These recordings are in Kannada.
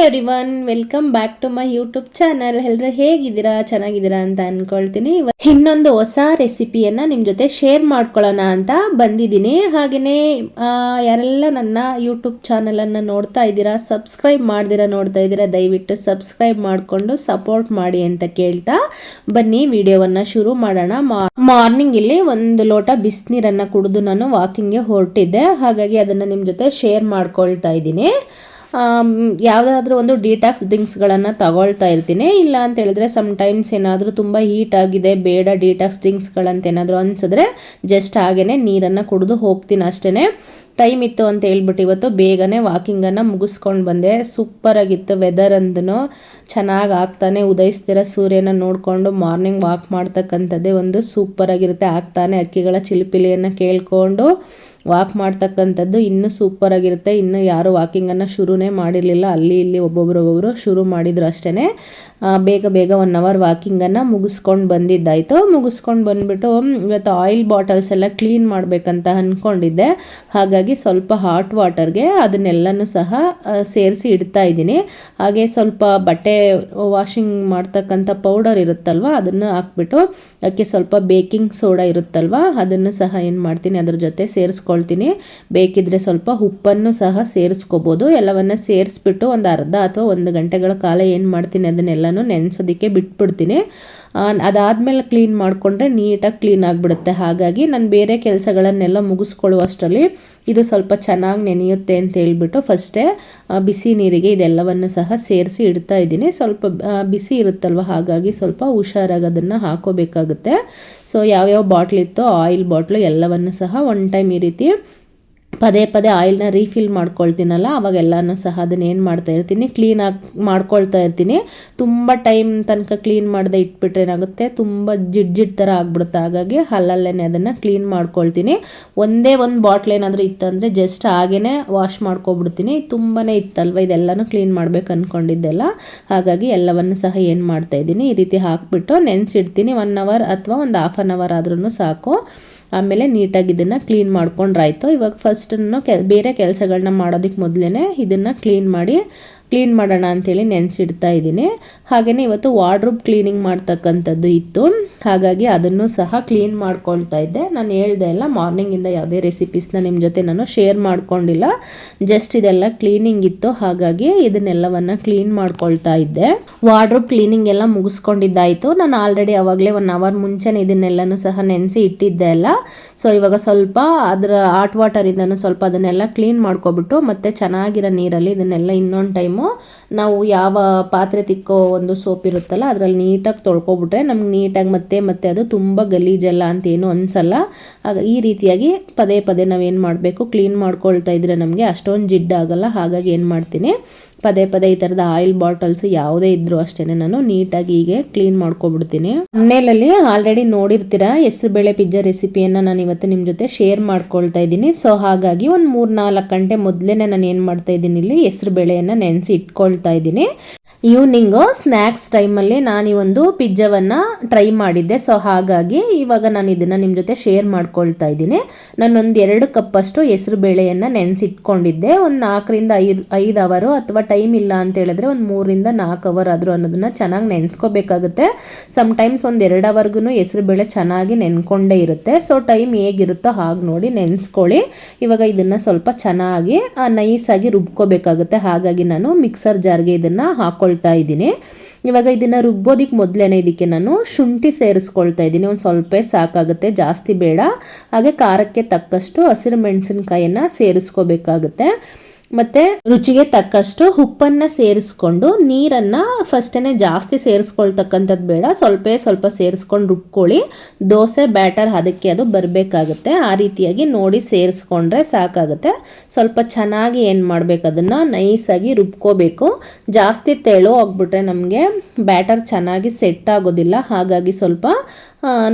Everyone, welcome back to my YouTube channel. ಎಲ್ಲರೂ ಹೇಗಿದ್ದೀರಾ? ಚೆನ್ನಾಗಿದ್ದೀರಾ ಅಂತ ಅನ್ಕೊಳ್ತೀನಿ. ಇನ್ನೊಂದು ಹೊಸ ರೆಸಿಪಿಯನ್ನು ನಿಮ್ಮ ಜೊತೆ ಶೇರ್ ಮಾಡ್ಕೊಳ್ಳೋಣ ಅಂತ ಬಂದಿದ್ದೀನಿ. ಹಾಗೆಯೇ ಯಾರೆಲ್ಲ ನನ್ನ ಯೂಟ್ಯೂಬ್ ಚಾನಲನ್ನು ನೋಡ್ತಾ ಇದ್ದೀರಾ, ಸಬ್ಸ್ಕ್ರೈಬ್ ಮಾಡ್ದಿರಾ ನೋಡ್ತಾ ಇದ್ದೀರಾ, ದಯವಿಟ್ಟು ಸಬ್ಸ್ಕ್ರೈಬ್ ಮಾಡಿಕೊಂಡು ಸಪೋರ್ಟ್ ಮಾಡಿ ಅಂತ ಕೇಳ್ತಾ ಬನ್ನಿ ವಿಡಿಯೋವನ್ನು ಶುರು ಮಾಡೋಣ. ಮಾರ್ನಿಂಗ್ ಇಲ್ಲಿ 1 ಲೋಟ ಬಿಸಿನೀರನ್ನು ಕುಡಿದು ನಾನು ವಾಕಿಂಗ್ಗೆ ಹೊರಟಿದ್ದೆ. ಹಾಗಾಗಿ ಅದನ್ನು ನಿಮ್ಮ ಜೊತೆ ಶೇರ್ ಮಾಡ್ಕೊಳ್ತಾ ಇದ್ದೀನಿ. ಯಾವುದಾದ್ರೂ ಒಂದು ಡಿಟಾಕ್ಸ್ ಡ್ರಿಂಕ್ಸ್ಗಳನ್ನು ತಗೊಳ್ತಾ ಇರ್ತೀನಿ. ಇಲ್ಲ ಅಂತ ಹೇಳಿದ್ರೆ ಸಮ್ಟೈಮ್ಸ್ ಏನಾದರೂ ತುಂಬ ಹೀಟ್ ಆಗಿದೆ, ಬೇಡ ಡಿಟಾಕ್ಸ್ ಡ್ರಿಂಕ್ಸ್ಗಳಂತ ಏನಾದರೂ ಅನಿಸಿದ್ರೆ ಜಸ್ಟ್ ಹಾಗೇ ನೀರನ್ನು ಕುಡಿದು ಹೋಗ್ತೀನಿ ಅಷ್ಟೇ. ಟೈಮ್ ಇತ್ತು ಅಂತ ಹೇಳ್ಬಿಟ್ಟು ಇವತ್ತು ಬೇಗನೆ ವಾಕಿಂಗನ್ನು ಮುಗಿಸ್ಕೊಂಡು ಬಂದೆ. ಸೂಪರಾಗಿತ್ತು ವೆದರ್ ಅಂದನು, ಚೆನ್ನಾಗಿ ಆಗ್ತಾನೆ ಉದಯಿಸ್ತಿರೋ ಸೂರ್ಯನ ನೋಡಿಕೊಂಡು ಮಾರ್ನಿಂಗ್ ವಾಕ್ ಮಾಡ್ತಕ್ಕಂಥದ್ದೇ ಒಂದು ಸೂಪರಾಗಿರುತ್ತೆ. ಆಗ್ತಾನೆ ಹಕ್ಕಿಗಳ ಚಿಲಿಪಿಲಿಯನ್ನು ಕೇಳಿಕೊಂಡು ವಾಕ್ ಮಾಡ್ತಕ್ಕಂಥದ್ದು ಇನ್ನೂ ಸೂಪರಾಗಿರುತ್ತೆ. ಇನ್ನೂ ಯಾರು ವಾಕಿಂಗನ್ನು ಶುರುನೇ ಮಾಡಿರಲಿಲ್ಲ, ಅಲ್ಲಿ ಇಲ್ಲಿ ಒಬ್ಬೊಬ್ಬರು ಶುರು ಮಾಡಿದ್ರು ಅಷ್ಟೇ. ಬೇಗ 1 ಅವರ್ ವಾಕಿಂಗನ್ನು ಮುಗಿಸ್ಕೊಂಡು ಬಂದಿದ್ದಾಯಿತು. ಮುಗಿಸ್ಕೊಂಡು ಬಂದುಬಿಟ್ಟು ಇವತ್ತು ಆಯಿಲ್ ಬಾಟಲ್ಸ್ ಎಲ್ಲ ಕ್ಲೀನ್ ಮಾಡಬೇಕಂತ ಅಂದ್ಕೊಂಡಿದ್ದೆ. ಹಾಗಾಗಿ ಸ್ವಲ್ಪ ಹಾಟ್ ವಾಟರ್ಗೆ ಅದನ್ನೆಲ್ಲನೂ ಸಹ ಸೇರಿಸಿ ಇಡ್ತಾ ಇದ್ದೀನಿ. ಹಾಗೆ ಸ್ವಲ್ಪ ಬಟ್ಟೆ ವಾಷಿಂಗ್ ಮಾಡ್ತಕ್ಕಂಥ ಪೌಡರ್ ಇರುತ್ತಲ್ವ, ಅದನ್ನು ಹಾಕ್ಬಿಟ್ಟು ಅದಕ್ಕೆ ಸ್ವಲ್ಪ ಬೇಕಿಂಗ್ ಸೋಡಾ ಇರುತ್ತಲ್ವ, ಅದನ್ನು ಸಹ ಏನು ಮಾಡ್ತೀನಿ ಅದ್ರ ಜೊತೆ ಸೇರಿಸ್ಕೊಳ್ತೀನಿ. ಬೇಕಿದ್ರೆ ಸ್ವಲ್ಪ ಉಪ್ಪನ್ನು ಸಹ ಸೇರಿಸ್ಕೋಬೋದು. ಎಲ್ಲವನ್ನು ಸೇರಿಸ್ಬಿಟ್ಟು ಒಂದು ಅರ್ಧ ಅಥವಾ 1 ಗಂಟೆಗಳ ಕಾಲ ಏನು ಮಾಡ್ತೀನಿ ಅದನ್ನೆಲ್ಲನೂ ನೆನೆಸೋದಕ್ಕೆ ಬಿಟ್ಬಿಡ್ತೀನಿ. ಅದಾದಮೇಲೆ ಕ್ಲೀನ್ ಮಾಡಿಕೊಂಡ್ರೆ ನೀಟಾಗಿ ಕ್ಲೀನ್ ಆಗಿಬಿಡುತ್ತೆ. ಹಾಗಾಗಿ ನಾನು ಬೇರೆ ಕೆಲಸಗಳನ್ನೆಲ್ಲ ಮುಗಿಸ್ಕೊಳ್ಳುವಷ್ಟರಲ್ಲಿ ಇದು ಸ್ವಲ್ಪ ಚೆನ್ನಾಗಿ ನೆನೆಯುತ್ತೆ ಅಂತ ಹೇಳ್ಬಿಟ್ಟು ಫಸ್ಟೇ ಬಿಸಿ ನೀರಿಗೆ ಇದೆಲ್ಲವನ್ನು ಸಹ ಸೇರಿಸಿ ಇಡ್ತಾ ಇದ್ದೀನಿ. ಸ್ವಲ್ಪ ಬಿಸಿ ಇರುತ್ತಲ್ವ, ಹಾಗಾಗಿ ಸ್ವಲ್ಪ ಹುಷಾರಾಗಿ ಅದನ್ನು ಹಾಕೋಬೇಕಾಗುತ್ತೆ. ಸೊ ಯಾವ್ಯಾವ ಬಾಟ್ಲಿತ್ತೋ ಆಯಿಲ್ ಬಾಟ್ಲು ಎಲ್ಲವನ್ನು ಸಹ ಒನ್ ಟೈಮ್ ಈ ರೀತಿ ಪದೇ ಆಯಿಲ್ನ ರೀಫಿಲ್ ಮಾಡ್ಕೊಳ್ತೀನಲ್ಲ, ಅವಾಗೆಲ್ಲನೂ ಸಹ ಅದನ್ನ ಏನು ಮಾಡ್ತಾ ಇರ್ತೀನಿ, ಕ್ಲೀನಾಗಿ ಮಾಡ್ಕೊಳ್ತಾ ಇರ್ತೀನಿ. ತುಂಬ ಟೈಮ್ ತನಕ ಕ್ಲೀನ್ ಮಾಡದೆ ಇಟ್ಬಿಟ್ರೆ ಏನಾಗುತ್ತೆ, ತುಂಬ ಜಿಡ್ ಥರ ಆಗ್ಬಿಡುತ್ತೆ. ಹಾಗಾಗಿ ಅಲ್ಲಲ್ಲೇ ಅದನ್ನು ಕ್ಲೀನ್ ಮಾಡ್ಕೊಳ್ತೀನಿ. ಒಂದೇ ಒಂದು ಬಾಟ್ಲ್ ಏನಾದರೂ ಇತ್ತಂದರೆ ಜಸ್ಟ್ ಹಾಗೇ ವಾಶ್ ಮಾಡ್ಕೊಬಿಡ್ತೀನಿ. ತುಂಬಾ ಇತ್ತಲ್ವ ಇದೆಲ್ಲನೂ ಕ್ಲೀನ್ ಮಾಡ್ಬೇಕು ಅಂದ್ಕೊಂಡಿದ್ದೆಲ್ಲ. ಹಾಗಾಗಿ ಎಲ್ಲವನ್ನು ಸಹ ಏನು ಮಾಡ್ತಾಯಿದ್ದೀನಿ, ಈ ರೀತಿ ಹಾಕ್ಬಿಟ್ಟು ನೆನೆಸಿಡ್ತೀನಿ. 1 ಅವರ್ ಅಥವಾ ಒಂದು ಹಾಫ್ ಆನ್ ಅವರ್ ಆದ್ರೂ ಸಾಕು. ಆಮೇಲೆ ನೀಟಾಗಿ ಇದನ್ನು ಕ್ಲೀನ್ ಮಾಡ್ಕೊಂಡ್ರಾಯ್ತು. ಇವಾಗ ಫಸ್ಟನ್ನು ಬೇರೆ ಕೆಲಸಗಳನ್ನ ಮಾಡೋದಕ್ಕೆ ಮೊದಲೇ ಇದನ್ನು ಕ್ಲೀನ್ ಮಾಡೋಣ ಅಂಥೇಳಿ ನೆನೆಸಿಡ್ತಾ ಇದ್ದೀನಿ. ಹಾಗೆಯೇ ಇವತ್ತು ವಾರ್ಡ್ರೋಬ್ ಕ್ಲೀನಿಂಗ್ ಮಾಡ್ತಕ್ಕಂಥದ್ದು ಇತ್ತು. ಹಾಗಾಗಿ ಅದನ್ನು ಸಹ ಕ್ಲೀನ್ ಮಾಡ್ಕೊಳ್ತಾ ಇದ್ದೆ. ನಾನು ಹೇಳ್ದೆ ಎಲ್ಲ ಮಾರ್ನಿಂಗಿಂದ ಯಾವುದೇ ರೆಸಿಪೀಸ್ನ ನಿಮ್ಮ ಜೊತೆ ನಾನು ಶೇರ್ ಮಾಡ್ಕೊಂಡಿಲ್ಲ, ಜಸ್ಟ್ ಇದೆಲ್ಲ ಕ್ಲೀನಿಂಗ್ ಇತ್ತು. ಹಾಗಾಗಿ ಇದನ್ನೆಲ್ಲವನ್ನು ಕ್ಲೀನ್ ಮಾಡ್ಕೊಳ್ತಾ ಇದ್ದೆ. ವಾರ್ಡ್ರೋಬ್ ಕ್ಲೀನಿಂಗ್ ಎಲ್ಲ ಮುಗಿಸ್ಕೊಂಡಿದ್ದಾಯಿತು. ನಾನು ಆಲ್ರೆಡಿ ಅವಾಗಲೇ 1 ಅವರ್ ಮುಂಚೆನೇ ಇದನ್ನೆಲ್ಲನೂ ಸಹ ನೆನೆಸಿ ಇಟ್ಟಿದ್ದೆ ಅಲ್ಲ. ಸೊ ಇವಾಗ ಸ್ವಲ್ಪ ಅದರ ಹಾಟ್ ವಾಟರಿಂದನೂ ಸ್ವಲ್ಪ ಅದನ್ನೆಲ್ಲ ಕ್ಲೀನ್ ಮಾಡ್ಕೊಬಿಟ್ಟು ಮತ್ತೆ ಚೆನ್ನಾಗಿರೋ ನೀರಲ್ಲಿ ಇದನ್ನೆಲ್ಲ ಇನ್ನೊಂದು ಟೈಮು ನಾವು ಯಾವ ಪಾತ್ರೆ ತಿಕ್ಕೋ ಒಂದು ಸೋಪ್ ಇರುತ್ತಲ್ಲ ಅದರಲ್ಲಿ ನೀಟಾಗಿ ತೊಳ್ಕೊಬಿಟ್ರೆ ನಮ್ಗೆ ನೀಟಾಗಿ ಮತ್ತೆ ಅದು ತುಂಬ ಗಲೀಜಲ್ಲ ಅಂತೇನು ಅನಿಸಲ್ಲ. ಆಗ ಈ ರೀತಿಯಾಗಿ ಪದೇ ನಾವೇನು ಮಾಡಬೇಕು, ಕ್ಲೀನ್ ಮಾಡ್ಕೊಳ್ತಾ ಇದ್ರೆ ನಮಗೆ ಅಷ್ಟೊಂದು ಜಿಡ್ಡಾಗಲ್ಲ. ಹಾಗಾಗಿ ಏನು ಮಾಡ್ತೀನಿ, ಪದೇ ಈ ಥರದ ಆಯಿಲ್ ಬಾಟಲ್ಸ್ ಯಾವುದೇ ಇದ್ರೂ ಅಷ್ಟೇ ನಾನು ನೀಟಾಗಿ ಹೀಗೆ ಕ್ಲೀನ್ ಮಾಡ್ಕೊಬಿಡ್ತೀನಿ. ಮನೇಲಿ ಆಲ್ರೆಡಿ ನೋಡಿರ್ತೀರಾ ಹೆಸರುಬೇಳೆ ಪಿಜ್ಜಾ ರೆಸಿಪಿಯನ್ನು ನಾನು ಇವತ್ತು ನಿಮ್ಮ ಜೊತೆ ಶೇರ್ ಮಾಡ್ಕೊಳ್ತಾ ಇದ್ದೀನಿ. ಸೊ ಹಾಗಾಗಿ ಒಂದು 3-4 ಗಂಟೆ ಮೊದಲೇ ನಾನು ಏನು ಮಾಡ್ತಾ ಇದ್ದೀನಿ, ಇಲ್ಲಿ ಹೆಸರುಬೇಳೆಯನ್ನು ನೆನೆಸಿ ಇಟ್ಕೊಳ್ತಾ ಇದ್ದೀನಿ. ಈವ್ನಿಂಗು ಸ್ನ್ಯಾಕ್ಸ್ ಟೈಮಲ್ಲಿ ನಾನು ಈ ಒಂದು ಪಿಜ್ಜಾವನ್ನು ಟ್ರೈ ಮಾಡಿದ್ದೆ. ಸೊ ಹಾಗಾಗಿ ಇವಾಗ ನಾನು ಇದನ್ನು ನಿಮ್ಮ ಜೊತೆ ಶೇರ್ ಮಾಡ್ಕೊಳ್ತಾ ಇದ್ದೀನಿ. ನಾನೊಂದು 2 ಕಪ್ಪಷ್ಟು ಹೆಸರು ಬೇಳೆಯನ್ನು ನೆನೆಸಿಟ್ಕೊಂಡಿದ್ದೆ. ಒಂದು 4-5 ಅವರು, ಅಥವಾ ಟೈಮ್ ಇಲ್ಲ ಅಂತ ಹೇಳಿದ್ರೆ ಒಂದು 3-4 ಅವರ್ ಆದರೂ ಅನ್ನೋದನ್ನು ಚೆನ್ನಾಗಿ ನೆನೆಸ್ಕೋಬೇಕಾಗುತ್ತೆ. ಸಮ್ಟೈಮ್ಸ್ ಒಂದು 2 ಅವರ್ಗೂ ಹೆಸರು ಬೇಳೆ ಚೆನ್ನಾಗಿ ನೆನ್ಕೊಂಡೇ ಇರುತ್ತೆ. ಸೊ ಟೈಮ್ ಹೇಗಿರುತ್ತೋ ಹಾಗೆ ನೋಡಿ ನೆನೆಸ್ಕೊಳ್ಳಿ. ಇವಾಗ ಇದನ್ನು ಸ್ವಲ್ಪ ಚೆನ್ನಾಗಿ ನೈಸಾಗಿ ರುಬ್ಕೋಬೇಕಾಗುತ್ತೆ. ಹಾಗಾಗಿ ನಾನು ಮಿಕ್ಸರ್ ಜಾರ್ಗೆ ಇದನ್ನು ಹಾಕ್ಕೊಳ್ತಾ ಇದ್ದೀನಿ. ಇವಾಗ ಇದನ್ನು ರುಬ್ಬೋದಕ್ಕೆ ಮೊದಲೇ ಇದಕ್ಕೆ ನಾನು ಶುಂಠಿ ಸೇರಿಸ್ಕೊಳ್ತಾ ಇದ್ದೀನಿ. ಒಂದು ಸ್ವಲ್ಪ ಸಾಕಾಗುತ್ತೆ, ಜಾಸ್ತಿ ಬೇಡ. ಹಾಗೆ ಖಾರಕ್ಕೆ ತಕ್ಕಷ್ಟು ಹಸಿರು ಮೆಣಸಿನಕಾಯಿಯನ್ನು ಸೇರಿಸ್ಕೋಬೇಕಾಗುತ್ತೆ. ಮತ್ತು ರುಚಿಗೆ ತಕ್ಕಷ್ಟು ಉಪ್ಪನ್ನು ಸೇರಿಸ್ಕೊಂಡು ನೀರನ್ನು ಫಸ್ಟೇ ಜಾಸ್ತಿ ಸೇರಿಸ್ಕೊಳ್ತಕ್ಕಂಥದ್ದು ಬೇಡ, ಸ್ವಲ್ಪ ಸೇರಿಸ್ಕೊಂಡು ರುಬ್ಕೊಳ್ಳಿ. ದೋಸೆ ಬ್ಯಾಟರ್ ಅದಕ್ಕೆ ಅದು ಬರಬೇಕಾಗುತ್ತೆ. ಆ ರೀತಿಯಾಗಿ ನೋಡಿ ಸೇರಿಸ್ಕೊಂಡ್ರೆ ಸಾಕಾಗುತ್ತೆ. ಸ್ವಲ್ಪ ಚೆನ್ನಾಗಿ ಏನು ಮಾಡಬೇಕು, ಅದನ್ನು ನೈಸಾಗಿ ರುಬ್ಕೋಬೇಕು. ಜಾಸ್ತಿ ತೆಳು ಹೋಗ್ಬಿಟ್ರೆ ನಮಗೆ ಬ್ಯಾಟರ್ ಚೆನ್ನಾಗಿ ಸೆಟ್ ಆಗೋದಿಲ್ಲ. ಹಾಗಾಗಿ ಸ್ವಲ್ಪ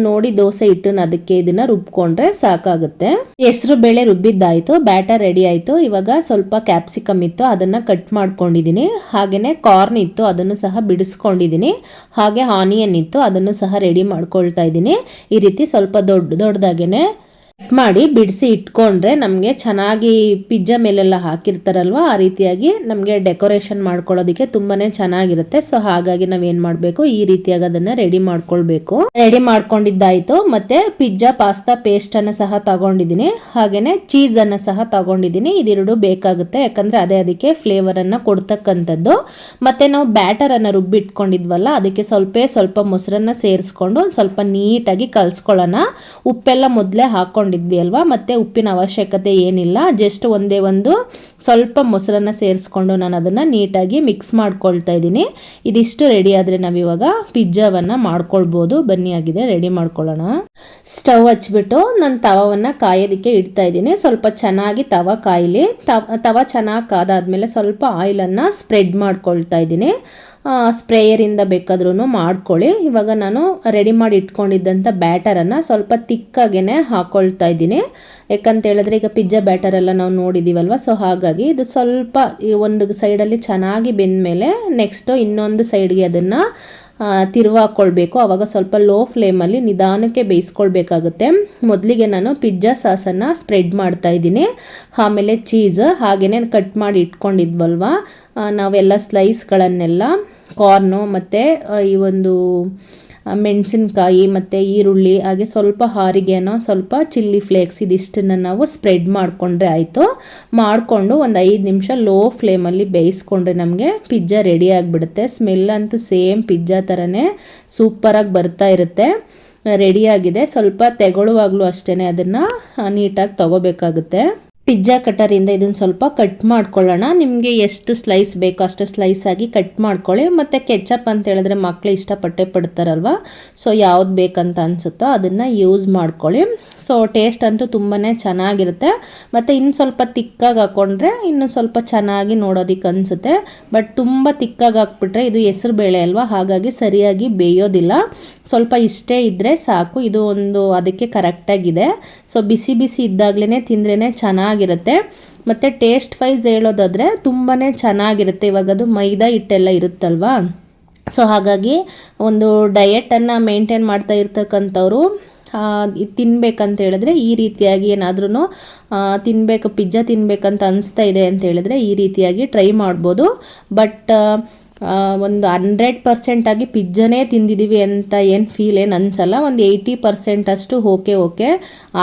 ನೋಡಿ ದೋಸೆ ಹಿಟ್ಟನ್ನು ಅದಕ್ಕೆ ಇದನ್ನು ರುಬ್ಕೊಂಡ್ರೆ ಸಾಕಾಗುತ್ತೆ. ಹೆಸರು ಬೇಳೆ ರುಬ್ಬಿದ್ದಾಯಿತು, ಬ್ಯಾಟರ್ ರೆಡಿ ಆಯಿತು. ಇವಾಗ ಸ್ವಲ್ಪ ಕ್ಯಾಪ್ಸಿಕಮ್ ಇತ್ತು, ಅದನ್ನು ಕಟ್ ಮಾಡ್ಕೊಂಡಿದ್ದೀನಿ. ಹಾಗೆಯೇ ಕಾರ್ನ್ ಇತ್ತು, ಅದನ್ನು ಸಹ ಬಿಡಿಸ್ಕೊಂಡಿದ್ದೀನಿ. ಹಾಗೆ ಆನಿಯನ್ ಇತ್ತು, ಅದನ್ನು ಸಹ ರೆಡಿ ಮಾಡ್ಕೊಳ್ತಾ ಇದ್ದೀನಿ. ಈ ರೀತಿ ಸ್ವಲ್ಪ ದೊಡ್ಡದಾಗೇ ಕಟ್ ಮಾಡಿ ಬಿಡಿಸಿ ಇಟ್ಕೊಂಡ್ರೆ ನಮಗೆ ಚೆನ್ನಾಗಿ ಪಿಜ್ಜಾ ಮೇಲೆಲ್ಲ ಹಾಕಿರ್ತಾರಲ್ವ ಆ ರೀತಿಯಾಗಿ ನಮಗೆ ಡೆಕೋರೇಷನ್ ಮಾಡ್ಕೊಳ್ಳೋದಕ್ಕೆ ತುಂಬಾನೇ ಚೆನ್ನಾಗಿರುತ್ತೆ. ಸೊ ಹಾಗಾಗಿ ನಾವೇನು ಮಾಡಬೇಕು, ಈ ರೀತಿಯಾಗಿ ಅದನ್ನು ರೆಡಿ ಮಾಡ್ಕೊಳ್ಬೇಕು. ರೆಡಿ ಮಾಡ್ಕೊಂಡಿದ್ದಾಯಿತು. ಮತ್ತು ಪಿಜ್ಜಾ ಪಾಸ್ತಾ ಪೇಸ್ಟನ್ನು ಸಹ ತಗೊಂಡಿದ್ದೀನಿ, ಹಾಗೆಯೇ ಚೀಸನ್ನು ಸಹ ತಗೊಂಡಿದ್ದೀನಿ. ಇದೆರಡು ಬೇಕಾಗುತ್ತೆ, ಯಾಕಂದರೆ ಅದೇ ಅದಕ್ಕೆ ಫ್ಲೇವರನ್ನು ಕೊಡ್ತಕ್ಕಂಥದ್ದು. ಮತ್ತು ನಾವು ಬ್ಯಾಟರನ್ನು ರುಬ್ಬಿಟ್ಕೊಂಡಿದ್ವಲ್ಲ, ಅದಕ್ಕೆ ಸ್ವಲ್ಪ ಮೊಸರನ್ನು ಸೇರಿಸ್ಕೊಂಡು ಒಂದು ಸ್ವಲ್ಪ ನೀಟಾಗಿ ಕಲಿಸ್ಕೊಳ್ಳೋಣ. ಉಪ್ಪೆಲ್ಲ ಮೊದಲೇ ಹಾಕ್ಕೊಂಡಿದ್ವಿ ಅಲ್ವಾ, ಮತ್ತು ಉಪ್ಪಿನ ಅವಶ್ಯಕತೆ ಏನಿಲ್ಲ. ಜಸ್ಟ್ ಒಂದೇ ಒಂದು ಸ್ವಲ್ಪ ಮೊಸರನ್ನು ಸೇರಿಸ್ಕೊಂಡು ನಾನು ಅದನ್ನು ನೀಟಾಗಿ ಮಿಕ್ಸ್ ಮಾಡ್ಕೊಳ್ತಾ ಇದ್ದೀನಿ. ಇದಿಷ್ಟು ರೆಡಿ ಆದರೆ ನಾವಿವಾಗ ಪಿಜ್ಜಾವನ್ನು ಮಾಡ್ಕೊಳ್ಬೋದು. ಬನ್ನಿ ಆಗಿದೆ, ರೆಡಿ ಮಾಡ್ಕೊಳ್ಳೋಣ. ಸ್ಟವ್ ಹಚ್ಬಿಟ್ಟು ನಾನು ತವವನ್ನು ಕಾಯೋದಕ್ಕೆ ಇಡ್ತಾ ಇದ್ದೀನಿ. ಸ್ವಲ್ಪ ಚೆನ್ನಾಗಿ ತವ ಕಾಯಲಿ. ತವ ಚೆನ್ನಾಗಿ ಕಾದಾದ್ಮೇಲೆ ಸ್ವಲ್ಪ ಆಯಿಲನ್ನು ಸ್ಪ್ರೆಡ್ ಮಾಡ್ಕೊಳ್ತಾ ಇದ್ದೀನಿ. ಸ್ಪ್ರೇಯರಿಂದ ಬೇಕಾದ್ರೂ ಮಾಡ್ಕೊಳ್ಳಿ. ಇವಾಗ ನಾನು ರೆಡಿ ಮಾಡಿ ಇಟ್ಕೊಂಡಿದ್ದಂಥ ಬ್ಯಾಟರನ್ನು ಸ್ವಲ್ಪ ತಿಕ್ಕಾಗೇ ಹಾಕ್ಕೊಳ್ತಾ ಇದ್ದೀನಿ. ಯಾಕಂತ ಹೇಳಿದ್ರೆ ಈಗ ಪಿಜ್ಜಾ ಬ್ಯಾಟರೆಲ್ಲ ನಾವು ನೋಡಿದ್ದೀವಲ್ವ, ಸೊ ಹಾಗಾಗಿ ಇದು ಸ್ವಲ್ಪ ಒಂದು ಸೈಡಲ್ಲಿ ಚೆನ್ನಾಗಿ ಬೆಂದಮೇಲೆ ನೆಕ್ಸ್ಟು ಇನ್ನೊಂದು ಸೈಡ್ಗೆ ಅದನ್ನು ತಿರುವಾಕೊಳ್ಬೇಕು. ಆವಾಗ ಸ್ವಲ್ಪ ಲೋ ಫ್ಲೇಮಲ್ಲಿ ನಿಧಾನಕ್ಕೆ ಬೇಯಿಸ್ಕೊಳ್ಬೇಕಾಗುತ್ತೆ. ಮೊದಲಿಗೆ ನಾನು ಪಿಜ್ಜಾ ಸಾಸನ್ನು ಸ್ಪ್ರೆಡ್ ಮಾಡ್ತಾ ಇದ್ದೀನಿ. ಆಮೇಲೆ ಚೀಸ್ ಹಾಗೆಯೇ ಕಟ್ ಮಾಡಿ ಇಟ್ಕೊಂಡಿದ್ವಲ್ವ ನಾವೆಲ್ಲ ಸ್ಲೈಸ್ಗಳನ್ನೆಲ್ಲ, ಕಾರ್ನು ಮತ್ತು ಈ ಒಂದು ಮೆಣಸಿನ್ಕಾಯಿ ಮತ್ತು ಈರುಳ್ಳಿ, ಹಾಗೆ ಸ್ವಲ್ಪ ಹಾರಿಗೆನೋ ಸ್ವಲ್ಪ ಚಿಲ್ಲಿ ಫ್ಲೇಕ್ಸ್, ಇದಿಷ್ಟನ್ನು ನಾವು ಸ್ಪ್ರೆಡ್ ಮಾಡಿಕೊಂಡ್ರೆ ಆಯಿತು. ಮಾಡಿಕೊಂಡು ಒಂದು 5 ನಿಮಿಷ ಲೋ ಫ್ಲೇಮಲ್ಲಿ ಬೇಯಿಸ್ಕೊಂಡ್ರೆ ನಮಗೆ ಪಿಜ್ಜಾ ರೆಡಿ ಆಗಿಬಿಡುತ್ತೆ. ಸ್ಮೆಲ್ ಅಂತೂ ಸೇಮ್ ಪಿಜ್ಜಾ ಥರನೇ ಸೂಪರಾಗಿ ಬರ್ತಾ ಇರುತ್ತೆ. ರೆಡಿಯಾಗಿದೆ. ಸ್ವಲ್ಪ ತೆಗೊಳ್ಳುವಾಗಲೂ ಅಷ್ಟೇ ಅದನ್ನು ನೀಟಾಗಿ ತಗೋಬೇಕಾಗುತ್ತೆ. ಪಿಜ್ಜಾ ಕಟರಿಂದ ಇದನ್ನು ಸ್ವಲ್ಪ ಕಟ್ ಮಾಡ್ಕೊಳ್ಳೋಣ. ನಿಮಗೆ ಎಷ್ಟು ಸ್ಲೈಸ್ ಬೇಕೋ ಅಷ್ಟು ಸ್ಲೈಸ್ ಆಗಿ ಕಟ್ ಮಾಡ್ಕೊಳ್ಳಿ. ಮತ್ತು ಕೆಚಪ್ ಅಂತ ಹೇಳಿದ್ರೆ ಮಕ್ಕಳು ಇಷ್ಟಪಟ್ಟೆ ಪಡ್ತಾರಲ್ವ, ಸೊ ಯಾವ್ದು ಬೇಕಂತ ಅನಿಸುತ್ತೋ ಅದನ್ನು ಯೂಸ್ ಮಾಡ್ಕೊಳ್ಳಿ. ಸೊ ಟೇಸ್ಟ್ ಅಂತೂ ತುಂಬಾ ಚೆನ್ನಾಗಿರುತ್ತೆ. ಮತ್ತು ಇನ್ನು ಸ್ವಲ್ಪ ತಿಕ್ಕಾಗಿ ಹಾಕ್ಕೊಂಡ್ರೆ ಇನ್ನೂ ಸ್ವಲ್ಪ ಚೆನ್ನಾಗಿ ನೋಡೋದಕ್ಕೆ ಅನಿಸುತ್ತೆ. ಬಟ್ ತುಂಬ ತಿಕ್ಕಾಗಿ ಹಾಕ್ಬಿಟ್ರೆ ಇದು ಹೆಸರು ಬೇಳೆ ಅಲ್ವಾ, ಹಾಗಾಗಿ ಸರಿಯಾಗಿ ಬೇಯೋದಿಲ್ಲ. ಸ್ವಲ್ಪ ಇಷ್ಟೇ ಇದ್ದರೆ ಸಾಕು. ಇದು ಒಂದು ಅದಕ್ಕೆ ಕರೆಕ್ಟಾಗಿದೆ. ಸೊ ಬಿಸಿ ಬಿಸಿ ಇದ್ದಾಗಲೇ ತಿಂದ್ರೇ ಚೆನ್ನಾಗಿರುತ್ತೆ. ಮತ್ತು ಟೇಸ್ಟ್ ವೈಸ್ ಹೇಳೋದಾದರೆ ತುಂಬಾ ಚೆನ್ನಾಗಿರುತ್ತೆ. ಇವಾಗ ಅದು ಮೈದಾ ಹಿಟ್ಟೆಲ್ಲ ಇರುತ್ತಲ್ವಾ, ಸೊ ಹಾಗಾಗಿ ಒಂದು ಡಯೆಟನ್ನು ಮೇಂಟೈನ್ ಮಾಡ್ತಾ ಇರ್ತಕ್ಕಂಥವ್ರು ತಿನ್ಬೇಕಂತ ಹೇಳಿದ್ರೆ ಈ ರೀತಿಯಾಗಿ ಏನಾದ್ರೂ ತಿನ್ನಬೇಕು, ಪಿಜ್ಜಾ ತಿನ್ನಬೇಕಂತ ಅನಿಸ್ತಾ ಇದೆ ಅಂತ ಹೇಳಿದ್ರೆ ಈ ರೀತಿಯಾಗಿ ಟ್ರೈ ಮಾಡ್ಬೋದು. ಬಟ್ ಒಂದು 100% ಆಗಿ ಪಿಜ್ಜಾನೇ ತಿಂದಿದ್ದೀವಿ ಅಂತ ಏನು ಫೀಲ್ ಏನು ಅನಿಸಲ್ಲ. ಒಂದು 80% ಅಷ್ಟು ಓಕೆ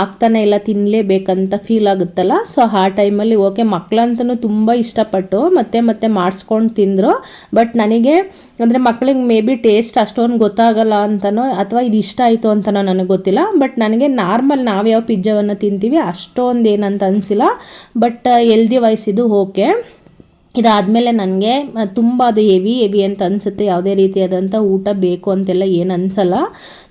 ಆಗ್ತಾನೆ ಇಲ್ಲ, ತಿನ್ನಲೇಬೇಕಂತ ಫೀಲ್ ಆಗುತ್ತಲ್ಲ, ಸೊ ಆ ಟೈಮಲ್ಲಿ ಓಕೆ. ಮಕ್ಕಳಂತೂ ತುಂಬ ಇಷ್ಟಪಟ್ಟು ಮತ್ತೆ ಮಾಡಿಸ್ಕೊಂಡು ತಿಂದರು. ಬಟ್ ನನಗೆ ಅಂದರೆ ಮಕ್ಕಳಿಗೆ ಮೇ ಬಿ ಟೇಸ್ಟ್ ಅಷ್ಟೊಂದು ಗೊತ್ತಾಗಲ್ಲ ಅಂತನೋ ಅಥವಾ ಇದು ಇಷ್ಟ ಆಯಿತು ಅಂತನೋ ನನಗೆ ಗೊತ್ತಿಲ್ಲ. ಬಟ್ ನನಗೆ ನಾರ್ಮಲ್ ನಾವು ಯಾವ ಪಿಜ್ಜಾವನ್ನು ತಿಂತೀವಿ ಅಷ್ಟೊಂದು ಏನಂತ ಅನಿಸಿಲ್ಲ. ಬಟ್ ಹೆಲ್ದಿ ವೈಸ್ ಇದು ಓಕೆ. ಇದಾದಮೇಲೆ ನನಗೆ ತುಂಬ ಅದು ಹೆವಿ ಅಂತ ಅನಿಸುತ್ತೆ. ಯಾವುದೇ ರೀತಿಯಾದಂಥ ಊಟ ಬೇಕು ಅಂತೆಲ್ಲ ಏನು ಅನಿಸಲ್ಲ.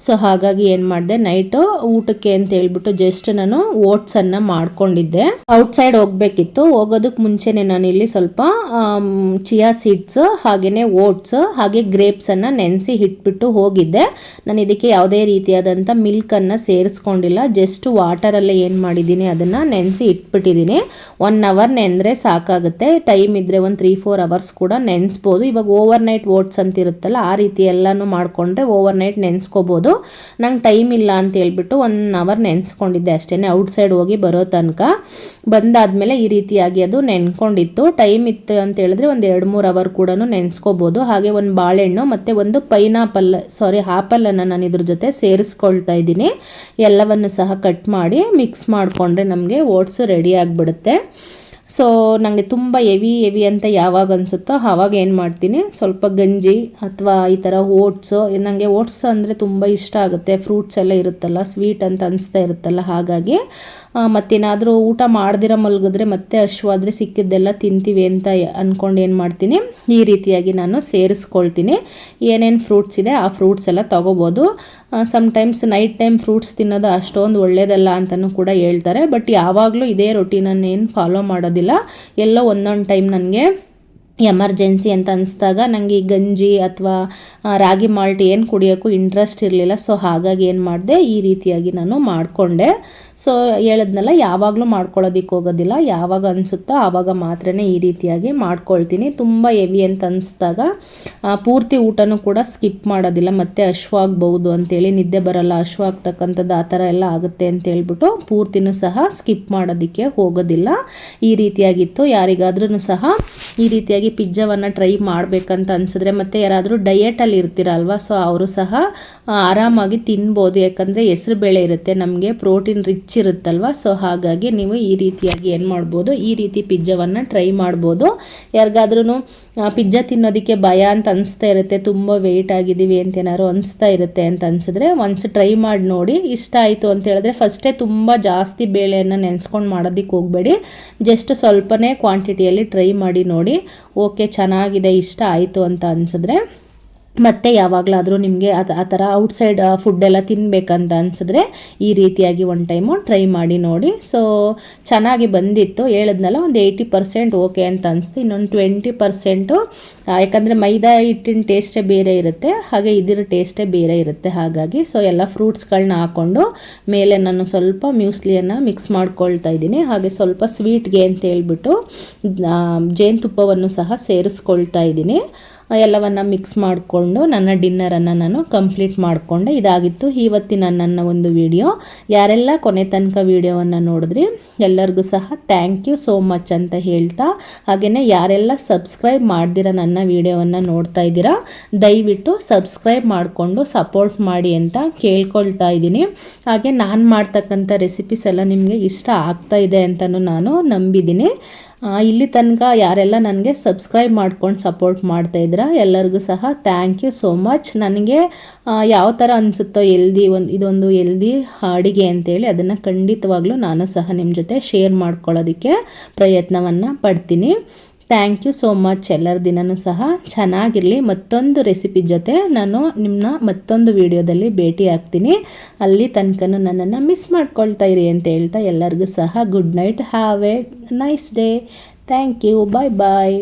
ಸೊ ಹಾಗಾಗಿ ಏನು ಮಾಡಿದೆ, ನೈಟು ಊಟಕ್ಕೆ ಅಂತ ಹೇಳ್ಬಿಟ್ಟು ಜಸ್ಟ್ ನಾನು ಓಟ್ಸನ್ನು ಮಾಡ್ಕೊಂಡಿದ್ದೆ. ಔಟ್ಸೈಡ್ ಹೋಗಬೇಕಿತ್ತು. ಹೋಗೋದಕ್ಕೆ ಮುಂಚೆನೇ ನಾನು ಇಲ್ಲಿ ಸ್ವಲ್ಪ ಚಿಯಾ ಸೀಡ್ಸ್ ಹಾಗೆಯೇ ಓಟ್ಸ್ ಹಾಗೆ ಗ್ರೇಪ್ಸನ್ನು ನೆನೆಸಿ ಇಟ್ಬಿಟ್ಟು ಹೋಗಿದ್ದೆ. ನಾನು ಇದಕ್ಕೆ ಯಾವುದೇ ರೀತಿಯಾದಂಥ ಮಿಲ್ಕನ್ನು ಸೇರಿಸ್ಕೊಂಡಿಲ್ಲ. ಜಸ್ಟ್ ವಾಟರಲ್ಲೇ ಏನು ಮಾಡಿದ್ದೀನಿ ಅದನ್ನು ನೆನೆಸಿ ಇಟ್ಬಿಟ್ಟಿದ್ದೀನಿ. 1 ಅವರ್ ನೆಂದರೆ ಸಾಕಾಗುತ್ತೆ. ಟೈಮ್ ಇದ್ದರೆ ಒಂದು 3-4 ಅವರ್ಸ್ ಕೂಡ ನೆನೆಸ್ಬೋದು. ಇವಾಗ ಓವರ್ ನೈಟ್ ಓಟ್ಸ್ ಅಂತ ಇರುತ್ತಲ್ಲ, ಆ ರೀತಿ ಎಲ್ಲನೂ ಮಾಡಿಕೊಂಡ್ರೆ ಓವರ್ ನೈಟ್ ನೆನೆಸ್ಕೋಬೋದು. ನಂಗೆ ಟೈಮ್ ಇಲ್ಲ ಅಂತ ಹೇಳ್ಬಿಟ್ಟು 1 ಅವರ್ ನೆನೆಸ್ಕೊಂಡಿದ್ದೆ ಅಷ್ಟೇ, ಔಟ್ಸೈಡ್ ಹೋಗಿ ಬರೋ ತನಕ. ಬಂದಾದಮೇಲೆ ಈ ರೀತಿಯಾಗಿ ಅದು ನೆನ್ಕೊಂಡಿತ್ತು. ಟೈಮ್ ಇತ್ತು ಅಂತ ಹೇಳಿದ್ರೆ ಒಂದು 2-3 ಅವರ್ ಕೂಡ ನೆನೆಸ್ಕೋಬೋದು. ಹಾಗೆ ಒಂದು ಬಾಳೆಹಣ್ಣು ಮತ್ತು ಒಂದು ಆಪಲನ್ನು ನಾನು ಇದ್ರ ಜೊತೆ ಸೇರಿಸ್ಕೊಳ್ತಾ ಇದ್ದೀನಿ. ಎಲ್ಲವನ್ನು ಸಹ ಕಟ್ ಮಾಡಿ ಮಿಕ್ಸ್ ಮಾಡಿಕೊಂಡ್ರೆ ನಮಗೆ ಓಟ್ಸ್ ರೆಡಿ ಆಗಿಬಿಡುತ್ತೆ. ಸೊ ನನಗೆ ತುಂಬ ಹೆವಿ ಅಂತ ಯಾವಾಗ ಅನಿಸುತ್ತೋ ಆವಾಗ ಏನು ಮಾಡ್ತೀನಿ, ಸ್ವಲ್ಪ ಗಂಜಿ ಅಥವಾ ಈ ಥರ ಓಟ್ಸು. ನನಗೆ ಓಟ್ಸ್ ಅಂದರೆ ತುಂಬ ಇಷ್ಟ ಆಗುತ್ತೆ. ಫ್ರೂಟ್ಸ್ ಎಲ್ಲ ಇರುತ್ತಲ್ಲ, ಸ್ವೀಟ್ ಅಂತ ಅನಿಸ್ತಾ ಇರುತ್ತಲ್ಲ, ಹಾಗಾಗಿ ಮತ್ತೇನಾದರೂ ಊಟ ಮಾಡ್ದಿರ ಮಲಗಿದ್ರೆ ಮತ್ತೆ ಹಶ್ವಾದರೆ ಸಿಕ್ಕಿದ್ದೆಲ್ಲ ತಿಂತೀವಿ ಅಂತ ಅಂದ್ಕೊಂಡು ಏನು ಮಾಡ್ತೀನಿ, ಈ ರೀತಿಯಾಗಿ ನಾನು ಸೇರಿಸ್ಕೊಳ್ತೀನಿ. ಏನೇನು ಫ್ರೂಟ್ಸ್ ಇದೆ ಆ ಫ್ರೂಟ್ಸ್ ಎಲ್ಲ ತೊಗೋಬೋದು. ಸಮ್ಟೈಮ್ಸ್ ನೈಟ್ ಟೈಮ್ ಫ್ರೂಟ್ಸ್ ತಿನ್ನೋದು ಅಷ್ಟೊಂದು ಒಳ್ಳೆಯದಲ್ಲ ಅಂತಲೂ ಕೂಡ ಹೇಳ್ತಾರೆ. ಬಟ್ ಯಾವಾಗಲೂ ಇದೇ ರೊಟೀನನ್ನು ಏನು ಫಾಲೋ ಮಾಡೋದಿಲ್ಲ. ಎಲ್ಲೋ ಒಂದೊಂದು ಟೈಮ್ ನನಗೆ ಎಮರ್ಜೆನ್ಸಿ ಅಂತ ಅನಿಸ್ದಾಗ ನನಗೆ ಈ ಗಂಜಿ ಅಥವಾ ರಾಗಿ ಮಾಲ್ಟ್ ಏನು ಕುಡಿಯೋಕ್ಕೂ ಇಂಟ್ರೆಸ್ಟ್ ಇರಲಿಲ್ಲ. ಸೊ ಹಾಗಾಗಿ ಏನು ಮಾಡಿದೆ, ಈ ರೀತಿಯಾಗಿ ನಾನು ಮಾಡಿಕೊಂಡೆ. ಸೊ ಹೇಳಿದ್ನಲ್ಲ, ಯಾವಾಗಲೂ ಮಾಡ್ಕೊಳ್ಳೋದಕ್ಕೆ ಹೋಗೋದಿಲ್ಲ, ಯಾವಾಗ ಅನಿಸುತ್ತೋ ಆವಾಗ ಮಾತ್ರ ಈ ರೀತಿಯಾಗಿ ಮಾಡ್ಕೊಳ್ತೀನಿ. ತುಂಬ ಹೆವಿ ಅಂತ ಅನಿಸ್ದಾಗ ಪೂರ್ತಿ ಊಟನೂ ಕೂಡ ಸ್ಕಿಪ್ ಮಾಡೋದಿಲ್ಲ, ಮತ್ತು ಹಶ್ವಾಗ್ಬೋದು ಅಂತೇಳಿ, ನಿದ್ದೆ ಬರಲ್ಲ, ಹಶ್ವಾಗ್ತಕ್ಕಂಥದ್ದು ಆ ಥರ ಎಲ್ಲ ಆಗುತ್ತೆ ಅಂತೇಳ್ಬಿಟ್ಟು ಪೂರ್ತಿನೂ ಸಹ ಸ್ಕಿಪ್ ಮಾಡೋದಕ್ಕೆ ಹೋಗೋದಿಲ್ಲ. ಈ ರೀತಿಯಾಗಿತ್ತು. ಯಾರಿಗಾದ್ರೂ ಸಹ ಈ ರೀತಿಯಾಗಿ ಪಿಜ್ಜಾವನ್ನು ಟ್ರೈ ಮಾಡಬೇಕಂತ ಅನಿಸಿದ್ರೆ, ಮತ್ತು ಯಾರಾದರೂ ಡಯೆಟಲ್ಲಿ ಇರ್ತೀರಲ್ವ, ಸೊ ಅವರು ಸಹ ಆರಾಮಾಗಿ ತಿನ್ಬೋದು. ಯಾಕಂದರೆ ಹೆಸರು ಬೇಳೆ ಇರುತ್ತೆ, ನಮಗೆ ಪ್ರೋಟೀನ್ ರಿಚ್ ಇರುತ್ತಲ್ವ. ಸೊ ಹಾಗಾಗಿ ನೀವು ಈ ರೀತಿಯಾಗಿ ಏನು ಮಾಡ್ಬೋದು, ಈ ರೀತಿ ಪಿಜ್ಜಾವನ್ನು ಟ್ರೈ ಮಾಡ್ಬೋದು. ಯಾರಿಗಾದ್ರೂ ಪಿಜ್ಜಾ ತಿನ್ನೋದಕ್ಕೆ ಭಯ ಅಂತ ಅನಿಸ್ತಾ ಇರುತ್ತೆ, ತುಂಬ ವೆಯ್ಟ್ ಆಗಿದ್ದೀವಿ ಅಂತ ಏನಾದ್ರು ಅನಿಸ್ತಾ ಇರುತ್ತೆ ಅಂತ ಅನಿಸಿದ್ರೆ ಒನ್ಸ್ ಟ್ರೈ ಮಾಡಿ ನೋಡಿ. ಇಷ್ಟ ಆಯಿತು ಅಂತ ಹೇಳಿದ್ರೆ ಫಸ್ಟೇ ತುಂಬ ಜಾಸ್ತಿ ಬೇಳೆಯನ್ನು ನೆನೆಸ್ಕೊಂಡು ಮಾಡೋದಕ್ಕೆ ಹೋಗಬೇಡಿ, ಜಸ್ಟ್ ಸ್ವಲ್ಪನೇ ಕ್ವಾಂಟಿಟಿಯಲ್ಲಿ ಟ್ರೈ ಮಾಡಿ ನೋಡಿ. ಓಕೆ, ಚೆನ್ನಾಗಿದೆ, ಇಷ್ಟ ಆಯಿತು ಅಂತ ಅನಿಸಿದ್ರೆ ಮತ್ತೆ ಯಾವಾಗಲಾದರೂ ನಿಮಗೆ ಆ ಥರ ಔಟ್ಸೈಡ್ ಫುಡ್ಡೆಲ್ಲ ತಿನ್ನಬೇಕಂತ ಅನಿಸಿದ್ರೆ ಈ ರೀತಿಯಾಗಿ ಒಂದು ಟೈಮು ಟ್ರೈ ಮಾಡಿ ನೋಡಿ. ಸೊ ಚೆನ್ನಾಗಿ ಬಂದಿತ್ತು, ಹೇಳಿದ್ನಲ್ಲ, ಒಂದು 80% ಓಕೆ ಅಂತ ಅನಿಸ್ತು. ಇನ್ನೊಂದು 20% ಯಾಕಂದರೆ ಮೈದಾ ಹಿಟ್ಟಿನ ಟೇಸ್ಟೇ ಬೇರೆ ಇರುತ್ತೆ, ಹಾಗೆ ಇದರ ಟೇಸ್ಟೇ ಬೇರೆ ಇರುತ್ತೆ. ಹಾಗಾಗಿ ಸೊ ಎಲ್ಲ ಫ್ರೂಟ್ಸ್ಗಳನ್ನ ಹಾಕ್ಕೊಂಡು ಮೇಲೆ ನಾನು ಸ್ವಲ್ಪ ಮ್ಯೂಸ್ಲಿಯನ್ನು ಮಿಕ್ಸ್ ಮಾಡ್ಕೊಳ್ತಾ ಇದ್ದೀನಿ. ಹಾಗೆ ಸ್ವಲ್ಪ ಸ್ವೀಟ್ಗೆ ಅಂತ ಹೇಳ್ಬಿಟ್ಟು ಜೇನುತುಪ್ಪವನ್ನು ಸಹ ಸೇರಿಸ್ಕೊಳ್ತಾ ಇದ್ದೀನಿ. ಎಲ್ಲವನ್ನು ಮಿಕ್ಸ್ ಮಾಡಿಕೊಂಡು ನನ್ನ ಡಿನ್ನರನ್ನು ನಾನು ಕಂಪ್ಲೀಟ್ ಮಾಡಿಕೊಂಡೆ. ಇದಾಗಿತ್ತು ಇವತ್ತಿನ ನನ್ನ ಒಂದು ವಿಡಿಯೋ. ಯಾರೆಲ್ಲ ಕೊನೆ ತನಕ ವಿಡಿಯೋವನ್ನು ನೋಡಿದ್ರಿ ಎಲ್ಲರಿಗೂ ಸಹ ಥ್ಯಾಂಕ್ ಯು ಸೋ ಮಚ್ ಅಂತ ಹೇಳ್ತಾ, ಹಾಗೆಯೇ ಯಾರೆಲ್ಲ ಸಬ್ಸ್ಕ್ರೈಬ್ ಮಾಡ್ದಿರ ನನ್ನ ವಿಡಿಯೋವನ್ನು ನೋಡ್ತಾ ಇದ್ದೀರಾ, ದಯವಿಟ್ಟು ಸಬ್ಸ್ಕ್ರೈಬ್ ಮಾಡಿಕೊಂಡು ಸಪೋರ್ಟ್ ಮಾಡಿ ಅಂತ ಕೇಳ್ಕೊಳ್ತಾ ಇದ್ದೀನಿ. ಹಾಗೆ ನಾನು ಮಾಡ್ತಕ್ಕಂಥ ರೆಸಿಪೀಸ್ ಎಲ್ಲ ನಿಮಗೆ ಇಷ್ಟ ಆಗ್ತಾ ಇದೆ ಅಂತಲೂ ನಾನು ನಂಬಿದ್ದೀನಿ. ಇಲ್ಲಿ ತನಕ ಯಾರೆಲ್ಲ ನನಗೆ ಸಬ್ಸ್ಕ್ರೈಬ್ ಮಾಡ್ಕೊಂಡು ಸಪೋರ್ಟ್ ಮಾಡ್ತಾಯಿದ್ದೀರಾ ಎಲ್ಲರಿಗೂ ಸಹ ಥ್ಯಾಂಕ್ ಯು ಸೋ ಮಚ್. ನನಗೆ ಯಾವ ಥರ ಅನಿಸುತ್ತೋ ಇದೊಂದು ಎಲ್ದಿ ಅಡುಗೆ ಅಂತೇಳಿ ಅದನ್ನು ಖಂಡಿತವಾಗ್ಲೂ ನಾನು ಸಹ ನಿಮ್ಮ ಜೊತೆ ಶೇರ್ ಮಾಡ್ಕೊಳ್ಳೋದಕ್ಕೆ ಪ್ರಯತ್ನವನ್ನು ಪಡ್ತೀನಿ. Thank you so much. ಎಲ್ಲರ ದಿನವೂ ಸಹ ಚೆನ್ನಾಗಿರಲಿ. ಮತ್ತೊಂದು ರೆಸಿಪಿ ಜೊತೆ ನಾನು ನಿಮ್ಮನ್ನ ಮತ್ತೊಂದು ವಿಡಿಯೋದಲ್ಲಿ ಭೇಟಿ ಆಗ್ತೀನಿ. ಅಲ್ಲಿ ತನಕನೂ ನನ್ನನ್ನು ಮಿಸ್ ಮಾಡ್ಕೊಳ್ತಾ ಇರಿ ಅಂತ ಹೇಳ್ತಾ ಎಲ್ಲರಿಗೂ ಸಹ good night, have a nice day. Thank you, bye bye.